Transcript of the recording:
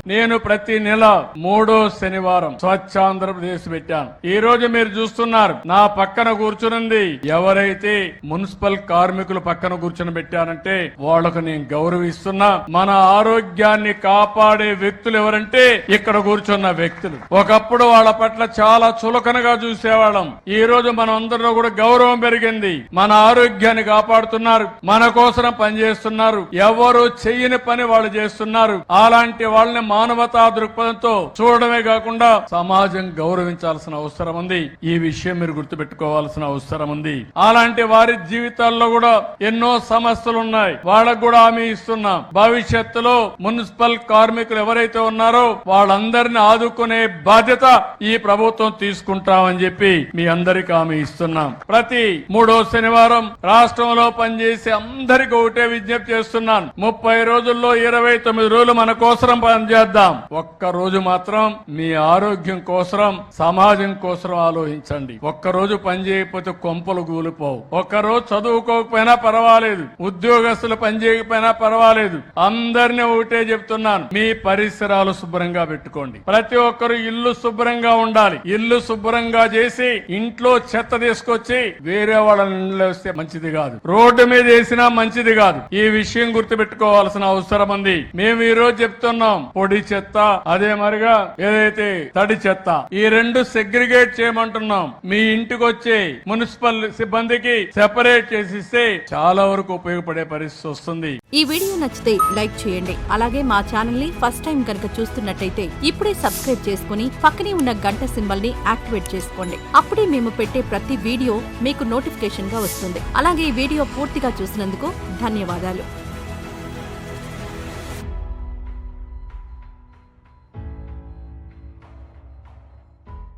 నేను ప్రతి నెల 3వ శనివారం స్వచ్ఛ ఆంధ్రప్రదేశ్ పెట్టాను. ఈ రోజు మీరు చూస్తున్నారు నా పక్కన కూర్చున్నది ఎవరైతే మున్సిపల్ కార్మికులు పక్కన కూర్చుని పెట్టానంటే వాళ్లకు నేను గౌరవిస్తున్నా. మన ఆరోగ్యాన్ని కాపాడే వ్యక్తులు ఎవరంటే ఇక్కడ కూర్చున్న వ్యక్తులు. ఒకప్పుడు వాళ్ళ పట్ల చాలా చులకనగా చూసేవాళ్ళం. ఈ రోజు మనం అందరిలో కూడా గౌరవం పెరిగింది. మన ఆరోగ్యాన్ని కాపాడుతున్నారు, మన కోసం పనిచేస్తున్నారు. ఎవరు చెయ్యని పని వాళ్ళు చేస్తున్నారు. అలాంటి వాళ్ళని మానవతా దృక్పథంతో చూడడమే కాకుండా సమాజం గౌరవించాల్సిన అవసరం ఉంది. ఈ విషయం మీరు గుర్తుపెట్టుకోవాల్సిన అవసరం ఉంది. అలాంటి వారి జీవితాల్లో కూడా ఎన్నో సమస్యలు ఉన్నాయి. వాళ్ళకు కూడా హామీ ఇస్తున్నాం. భవిష్యత్తులో మున్సిపల్ కార్మికులు ఎవరైతే ఉన్నారో వాళ్ళందరినీ ఆదుకునే బాధ్యత ఈ ప్రభుత్వం తీసుకుంటామని చెప్పి మీ అందరికీ హామీ ఇస్తున్నాం. ప్రతి 3వ శనివారం రాష్ట్రంలో పనిచేసే అందరికీ ఒకటే విజ్ఞప్తి చేస్తున్నాను. 30 రోజుల్లో 29 రోజులు మన కోసం పనిచేద్దాం. ఒక్క రోజు మాత్రం మీ ఆరోగ్యం కోసం, సమాజం కోసం ఆలోచించండి. ఒక్కరోజు పని చేయకపోతే కొంపలు కూలిపోవు. ఒక్కరోజు చదువుకోకపోయినా పర్వాలేదు, ఉద్యోగస్తులు పని చేయకపోయినా పర్వాలేదు. అందరినీ ఒకటే చెప్తున్నాను, మీ పరిసరాలు శుభ్రంగా పెట్టుకోండి. ప్రతి ఒక్కరు ఇల్లు శుభ్రంగా ఉండాలి. ఇల్లు శుభ్రంగా చేసి ఇంట్లో చెత్త తీసుకొచ్చి వేరే వాళ్ళ ఇంట్లో వస్తే మంచిది కాదు, రోడ్డు మీద వేసినా మంచిది కాదు. ఈ విషయం గుర్తుపెట్టుకోవాల్సిన అవసరం ఉంది. మేము ఈ రోజు చెప్తున్నాం, పొడి చెత్త అదే మరిగా ఏదైతే తడి చెత్త ఈ రెండు సెగ్రిగేట్ చేయమంటున్నాం. మీ ఇంటికి వచ్చే మున్సిపల్ సిబ్బందికి సెపరేట్ చేసిస్తే చాలా వరకు ఉపయోగపడే పరిస్థితి వస్తుంది. ఈ వీడియో నచ్చితే లైక్ చేయండి. అలాగే మా ఛానల్ ని ఫస్ట్ టైం కనుక చూస్తున్నట్టయితే ఇప్పుడే సబ్స్క్రైబ్ చేసుకుని పక్కనే ఉన్న గంట సింబల్ ని యాక్టివేట్ చేసుకోండి. అప్పుడే మేము పెట్టే ప్రతి వీడియో మీకు నోటిఫికేషన్ గా వస్తుంది. అలాగే ఈ వీడియో పూర్తిగా చూసినందుకు ధన్యవాదాలు.